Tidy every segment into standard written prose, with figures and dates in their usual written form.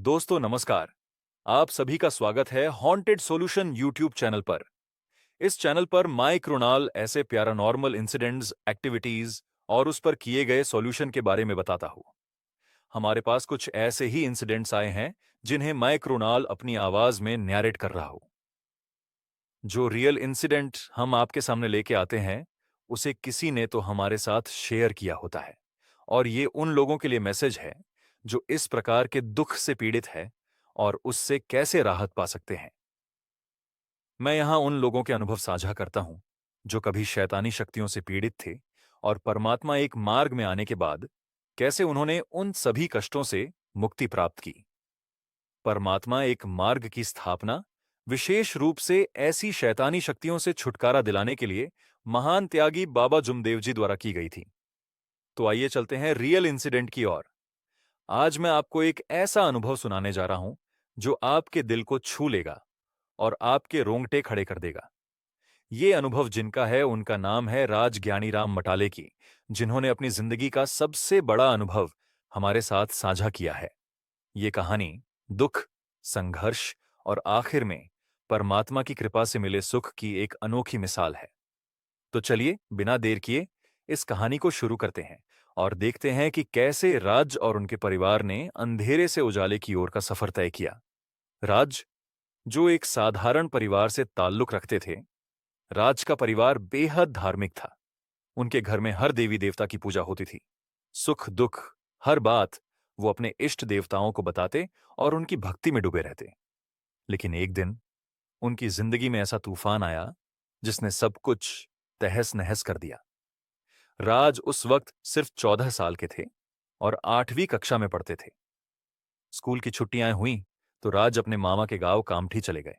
दोस्तों नमस्कार। आप सभी का स्वागत है हॉन्टेड सॉल्यूशन यूट्यूब चैनल पर। इस चैनल पर मैं कृणाल ऐसे पैरानॉर्मल इंसिडेंट्स, एक्टिविटीज और उस पर किए गए सॉल्यूशन के बारे में बताता हूँ। हमारे पास कुछ ऐसे ही इंसिडेंट्स आए हैं जिन्हें मैं कृणाल अपनी आवाज में नैरेट कर रहा हूँ। जो रियल इंसिडेंट हम आपके सामने लेके आते हैं उसे किसी ने तो हमारे साथ शेयर किया होता है, और ये उन लोगों के लिए मैसेज है जो इस प्रकार के दुख से पीड़ित है और उससे कैसे राहत पा सकते हैं। मैं यहां उन लोगों के अनुभव साझा करता हूं जो कभी शैतानी शक्तियों से पीड़ित थे और परमात्मा एक मार्ग में आने के बाद कैसे उन्होंने उन सभी कष्टों से मुक्ति प्राप्त की। परमात्मा एक मार्ग की स्थापना विशेष रूप से ऐसी शैतानी शक्तियों से छुटकारा दिलाने के लिए महान त्यागी बाबा जुमदेव जी द्वारा की गई थी। तो आइए चलते हैं रियल इंसिडेंट की ओर। आज मैं आपको एक ऐसा अनुभव सुनाने जा रहा हूं जो आपके दिल को छू लेगा और आपके रोंगटे खड़े कर देगा। ये अनुभव जिनका है उनका नाम है राज ज्ञानीराम मटाले की, जिन्होंने अपनी जिंदगी का सबसे बड़ा अनुभव हमारे साथ साझा किया है। ये कहानी दुख, संघर्ष और आखिर में परमात्मा की कृपा से मिले सुख की एक अनोखी मिसाल है। तो चलिए बिना देर किए इस कहानी को शुरू करते हैं और देखते हैं कि कैसे राज और उनके परिवार ने अंधेरे से उजाले की ओर का सफर तय किया। राज, जो एक साधारण परिवार से ताल्लुक रखते थे, राज का परिवार बेहद धार्मिक था। उनके घर में हर देवी देवता की पूजा होती थी। सुख दुख हर बात वो अपने इष्ट देवताओं को बताते और उनकी भक्ति में डूबे रहते। लेकिन एक दिन उनकी जिंदगी में ऐसा तूफान आया जिसने सब कुछ तहस नहस कर दिया। राज उस वक्त सिर्फ 14 साल के थे और 8वीं कक्षा में पढ़ते थे। स्कूल की छुट्टियां हुई तो राज अपने मामा के गांव कामठी चले गए।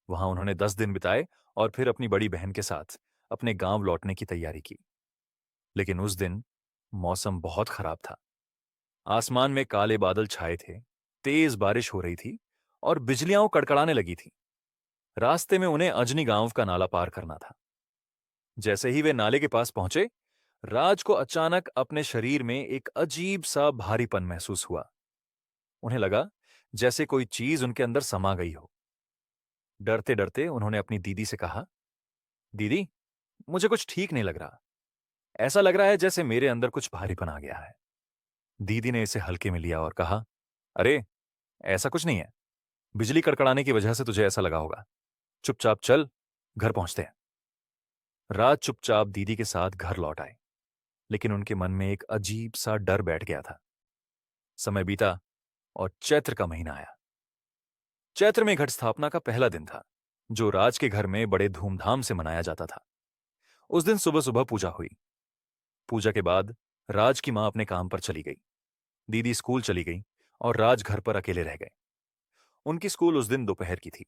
वहां उन्होंने 10 दिन बिताए और फिर अपनी बड़ी बहन के साथ अपने गांव लौटने की तैयारी की। लेकिन उस दिन मौसम बहुत खराब था। आसमान में काले बादल छाए थे, तेज बारिश हो रही थी और बिजलियां कड़कड़ाने लगी थी। रास्ते में उन्हें अजनी गांव का नाला पार करना था। जैसे ही वे नाले के पास पहुंचे, राज को अचानक अपने शरीर में एक अजीब सा भारीपन महसूस हुआ। उन्हें लगा जैसे कोई चीज उनके अंदर समा गई हो। डरते डरते उन्होंने अपनी दीदी से कहा, दीदी, मुझे कुछ ठीक नहीं लग रहा। ऐसा लग रहा है जैसे मेरे अंदर कुछ भारीपन आ गया है। दीदी ने इसे हल्के में लिया और कहा, अरे, ऐसा कुछ नहीं है। बिजली कड़कड़ाने की वजह से तुझे ऐसा लगा होगा। चुपचाप चल, घर पहुंचते हैं। राज चुपचाप दीदी के साथ घर लौट आए, लेकिन उनके मन में एक अजीब सा डर बैठ गया था। समय बीता और चैत्र का महीना आया। चैत्र में घट स्थापना का पहला दिन था, जो राज के घर में बड़े धूमधाम से मनाया जाता था। उस दिन सुबह सुबह पूजा हुई। पूजा के बाद राज की मां अपने काम पर चली गई, दीदी स्कूल चली गई और राज घर पर अकेले रह गए। उनकी स्कूल उस दिन दोपहर की थी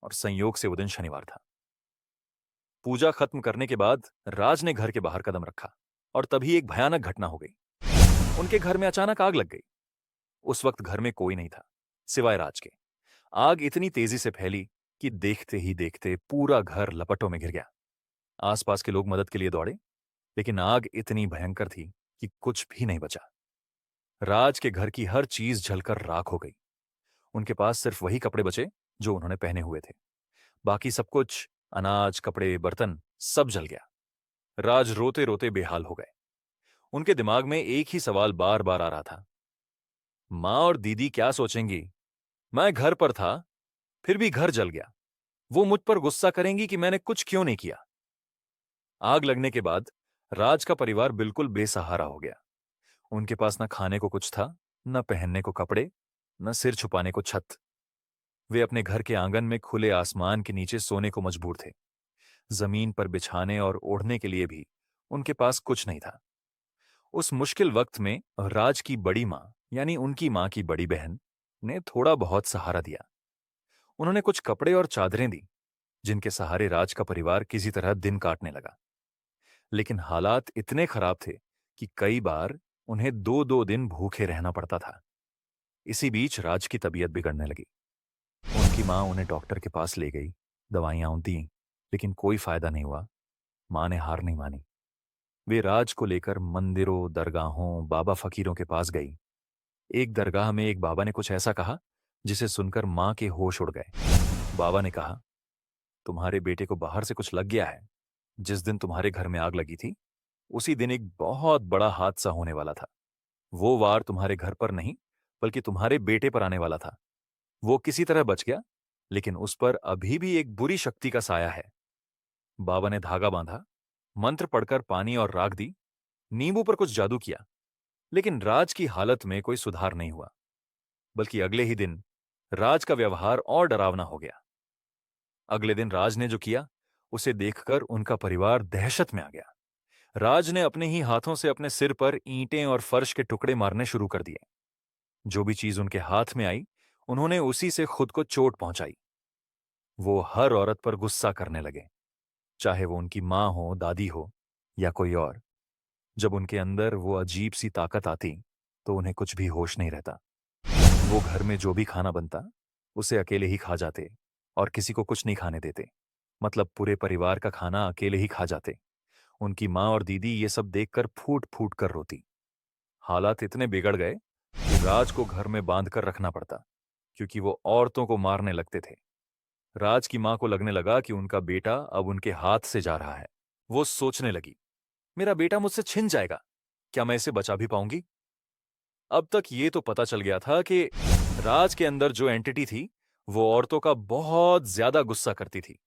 और संयोग से वो दिन शनिवार था। पूजा खत्म करने के बाद राज ने घर के बाहर कदम रखा और तभी एक भयानक घटना हो गई। उनके घर में अचानक आग लग गई। उस वक्त घर में कोई नहीं था सिवाय राज के। आग इतनी तेजी से फैली कि देखते ही देखते पूरा घर लपटों में घिर गया। आसपास के लोग मदद के लिए दौड़े, लेकिन आग इतनी भयंकर थी कि कुछ भी नहीं बचा। राज के घर की हर चीज जलकर राख हो गई। उनके पास सिर्फ वही कपड़े बचे जो उन्होंने पहने हुए थे। बाकी सब कुछ, अनाज, कपड़े, बर्तन, सब जल गया। राज रोते रोते बेहाल हो गए। उनके दिमाग में एक ही सवाल बार बार आ रहा था, माँ और दीदी क्या सोचेंगी? मैं घर पर था, फिर भी घर जल गया। वो मुझ पर गुस्सा करेंगी कि मैंने कुछ क्यों नहीं किया। आग लगने के बाद राज का परिवार बिल्कुल बेसहारा हो गया। उनके पास न खाने को कुछ था, न पहनने को कपड़े, न सिर छुपाने को छत। वे अपने घर के आंगन में खुले आसमान के नीचे सोने को मजबूर थे। जमीन पर बिछाने और ओढ़ने के लिए भी उनके पास कुछ नहीं था। उस मुश्किल वक्त में राज की बड़ी मां, यानी उनकी मां की बड़ी बहन, ने थोड़ा बहुत सहारा दिया। उन्होंने कुछ कपड़े और चादरें दी, जिनके सहारे राज का परिवार किसी तरह दिन काटने लगा। लेकिन हालात इतने खराब थे कि कई बार उन्हें 2-2 दिन भूखे रहना पड़ता था। इसी बीच राज की तबीयत बिगड़ने लगी। उनकी मां उन्हें डॉक्टर के पास ले गई, दवाइयां दी, लेकिन कोई फायदा नहीं हुआ। मां ने हार नहीं मानी। वे राज को लेकर मंदिरों, दरगाहों, बाबा फकीरों के पास गई। एक दरगाह में एक बाबा ने कुछ ऐसा कहा जिसे सुनकर मां के होश उड़ गए। बाबा ने कहा, तुम्हारे बेटे को बाहर से कुछ लग गया है। जिस दिन तुम्हारे घर में आग लगी थी, उसी दिन एक बहुत बड़ा हादसा होने वाला था। वो वार तुम्हारे घर पर नहीं, बल्कि तुम्हारे बेटे पर आने वाला था। वो किसी तरह बच गया, लेकिन उस पर अभी भी एक बुरी शक्ति का साया है। बाबा ने धागा बांधा, मंत्र पढ़कर पानी और राख दी, नींबू पर कुछ जादू किया, लेकिन राज की हालत में कोई सुधार नहीं हुआ। बल्कि अगले ही दिन राज का व्यवहार और डरावना हो गया। अगले दिन राज ने जो किया, उसे देखकर उनका परिवार दहशत में आ गया। राज ने अपने ही हाथों से अपने सिर पर ईंटें और फर्श के टुकड़े मारने शुरू कर दिए। जो भी चीज उनके हाथ में आई, उन्होंने उसी से खुद को चोट पहुंचाई। वो हर औरत पर गुस्सा करने लगे, चाहे वो उनकी मां हो, दादी हो या कोई और। जब उनके अंदर वो अजीब सी ताकत आती, तो उन्हें कुछ भी होश नहीं रहता। वो घर में जो भी खाना बनता, उसे अकेले ही खा जाते और किसी को कुछ नहीं खाने देते। मतलब पूरे परिवार का खाना अकेले ही खा जाते। उनकी माँ और दीदी ये सब देखकर फूट फूट कर रोती। हालात इतने बिगड़ गए कि राज को घर में बांध कर रखना पड़ता, क्योंकि वो औरतों को मारने लगते थे। राज की माँ को लगने लगा कि उनका बेटा अब उनके हाथ से जा रहा है। वो सोचने लगी, मेरा बेटा मुझसे छिन जाएगा, क्या मैं इसे बचा भी पाऊंगी? अब तक ये तो पता चल गया था कि राज के अंदर जो एंटिटी थी, वो औरतों का बहुत ज्यादा गुस्सा करती थी।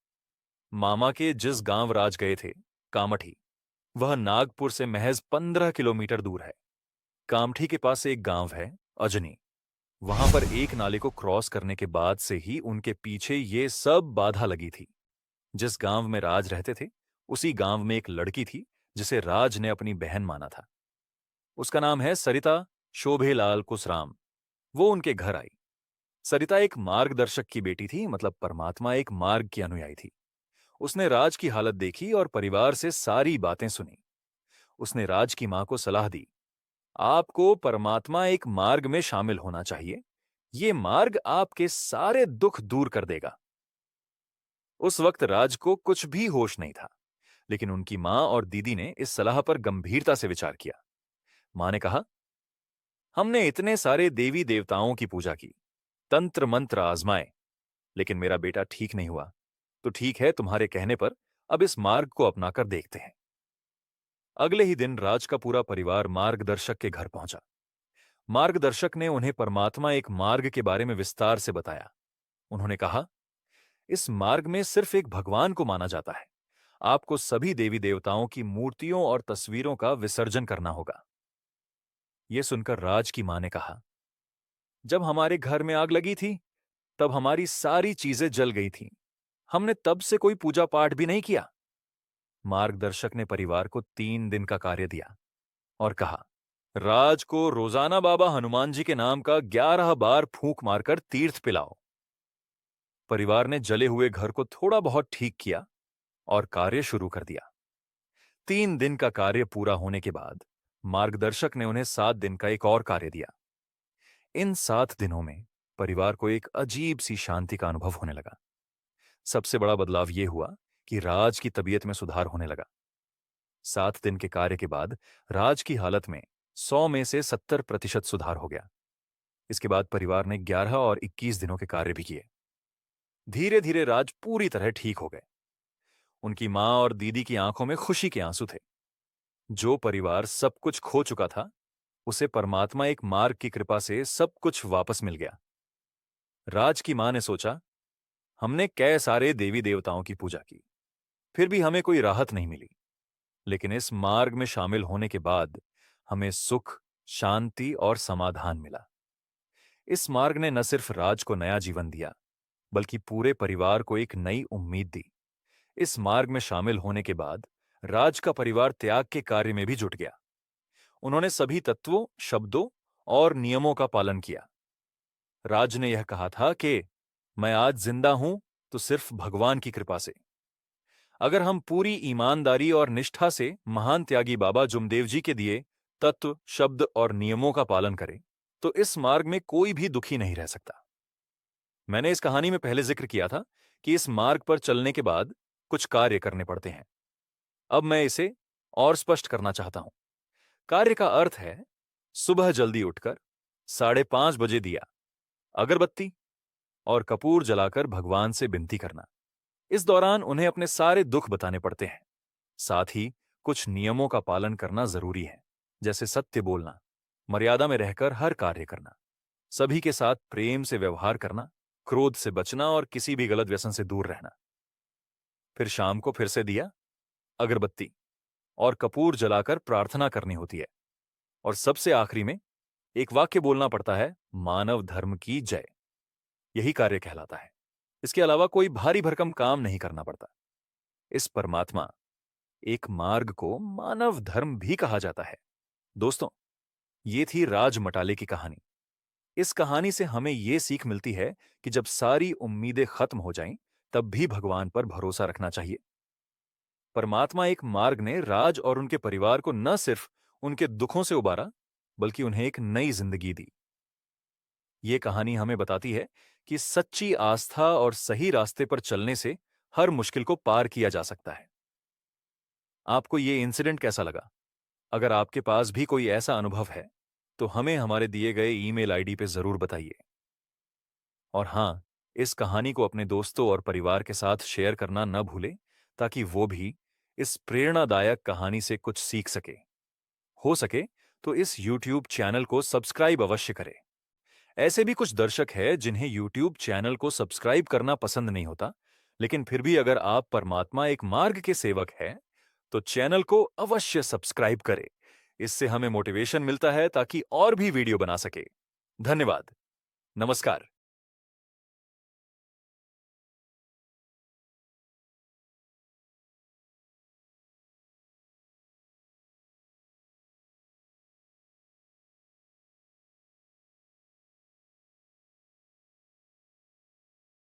मामा के जिस गांव राज गए थे, कामठी, वह नागपुर से महज 15 किलोमीटर दूर है। कामठी के पास एक गांव है, अजनी। वहां पर एक नाले को क्रॉस करने के बाद से ही उनके पीछे ये सब बाधा लगी थी। जिस गांव में राज रहते थे, उसी गांव में एक लड़की थी जिसे राज ने अपनी बहन माना था। उसका नाम है सरिता शोभेलाल कुसराम। वो उनके घर आई। सरिता एक मार्गदर्शक की बेटी थी, मतलब परमात्मा एक मार्ग की अनुयायी थी। उसने राज की हालत देखी और परिवार से सारी बातें सुनी। उसने राज की मां को सलाह दी, आपको परमात्मा एक मार्ग में शामिल होना चाहिए। ये मार्ग आपके सारे दुख दूर कर देगा। उस वक्त राज को कुछ भी होश नहीं था, लेकिन उनकी मां और दीदी ने इस सलाह पर गंभीरता से विचार किया। मां ने कहा, हमने इतने सारे देवी देवताओं की पूजा की, तंत्र मंत्र आजमाए, लेकिन मेरा बेटा ठीक नहीं हुआ। तो ठीक है, तुम्हारे कहने पर अब इस मार्ग को अपनाकर देखते हैं। अगले ही दिन राज का पूरा परिवार मार्गदर्शक के घर पहुंचा। मार्गदर्शक ने उन्हें परमात्मा एक मार्ग के बारे में विस्तार से बताया। उन्होंने कहा, इस मार्ग में सिर्फ एक भगवान को माना जाता है। आपको सभी देवी देवताओं की मूर्तियों और तस्वीरों का विसर्जन करना होगा। यह सुनकर राज की मां ने कहा, जब हमारे घर में आग लगी थी, तब हमारी सारी चीजें जल गई थीं। हमने तब से कोई पूजा पाठ भी नहीं किया। मार्गदर्शक ने परिवार को 3 दिन का कार्य दिया और कहा, राज को रोजाना बाबा हनुमान जी के नाम का 11 बार फूंक मारकर तीर्थ पिलाओ। परिवार ने जले हुए घर को थोड़ा बहुत ठीक किया और कार्य शुरू कर दिया। 3 दिन का कार्य पूरा होने के बाद मार्गदर्शक ने उन्हें 7 दिन का एक और कार्य दिया। इन 7 दिनों में परिवार को एक अजीब सी शांति का अनुभव होने लगा। सबसे बड़ा बदलाव यह हुआ कि राज की तबीयत में सुधार होने लगा। 7 दिन के कार्य के बाद राज की हालत में 100 में से 70% सुधार हो गया। इसके बाद परिवार ने 11 और 21 दिनों के कार्य भी किए। धीरे धीरे राज पूरी तरह ठीक हो गए। उनकी मां और दीदी की आंखों में खुशी के आंसू थे। जो परिवार सब कुछ खो चुका था, उसे परमात्मा एक मार्ग की कृपा से सब कुछ वापस मिल गया। राज की मां ने सोचा, हमने कई सारे देवी देवताओं की पूजा की, फिर भी हमें कोई राहत नहीं मिली। लेकिन इस मार्ग में शामिल होने के बाद हमें सुख, शांति और समाधान मिला। इस मार्ग ने न सिर्फ राज को नया जीवन दिया, बल्कि पूरे परिवार को एक नई उम्मीद दी। इस मार्ग में शामिल होने के बाद राज का परिवार त्याग के कार्य में भी जुट गया। उन्होंने सभी तत्वों, शब्दों और नियमों का पालन किया। राज ने यह कहा था कि मैं आज जिंदा हूं तो सिर्फ भगवान की कृपा से। अगर हम पूरी ईमानदारी और निष्ठा से महान त्यागी बाबा जुमदेव जी के दिए तत्व, शब्द और नियमों का पालन करें, तो इस मार्ग में कोई भी दुखी नहीं रह सकता। मैंने इस कहानी में पहले जिक्र किया था कि इस मार्ग पर चलने के बाद कुछ कार्य करने पड़ते हैं। अब मैं इसे और स्पष्ट करना चाहता हूं। कार्य का अर्थ है सुबह जल्दी उठकर 5:30 बजे दिया, अगरबत्ती और कपूर जलाकर भगवान से विनती करना। इस दौरान उन्हें अपने सारे दुख बताने पड़ते हैं। साथ ही कुछ नियमों का पालन करना जरूरी है, जैसे सत्य बोलना, मर्यादा में रहकर हर कार्य करना, सभी के साथ प्रेम से व्यवहार करना, क्रोध से बचना और किसी भी गलत व्यसन से दूर रहना। फिर शाम को फिर से दिया, अगरबत्ती और कपूर जलाकर प्रार्थना करनी होती है। और सबसे आखिरी में एक वाक्य बोलना पड़ता है, मानव धर्म की जय। यही कार्य कहलाता है। इसके अलावा कोई भारी भरकम काम नहीं करना पड़ता। इस परमात्मा एक मार्ग को मानव धर्म भी कहा जाता है। दोस्तों, ये थी राज मटाले की कहानी। इस कहानी से हमें ये सीख मिलती है कि जब सारी उम्मीदें खत्म हो जाएं, तब भी भगवान पर भरोसा रखना चाहिए। परमात्मा एक मार्ग ने राज और उनके परिवार को न सिर्फ उनके दुखों से उबारा, बल्कि उन्हें एक नई जिंदगी दी। ये कहानी हमें बताती है कि सच्ची आस्था और सही रास्ते पर चलने से हर मुश्किल को पार किया जा सकता है। आपको ये इंसिडेंट कैसा लगा? अगर आपके पास भी कोई ऐसा अनुभव है, तो हमें हमारे दिए गए ईमेल आईडी पे जरूर बताइए। और हां, इस कहानी को अपने दोस्तों और परिवार के साथ शेयर करना न भूलें, ताकि वो भी इस प्रेरणादायक कहानी से कुछ सीख सके। हो सके तो इस YouTube चैनल को सब्सक्राइब अवश्य करें। ऐसे भी कुछ दर्शक हैं जिन्हें YouTube चैनल को सब्सक्राइब करना पसंद नहीं होता, लेकिन फिर भी अगर आप परमात्मा एक मार्ग के सेवक हैं, तो चैनल को अवश्य सब्सक्राइब करें। इससे हमें मोटिवेशन मिलता है ताकि और भी वीडियो बना सके। धन्यवाद। नमस्कार।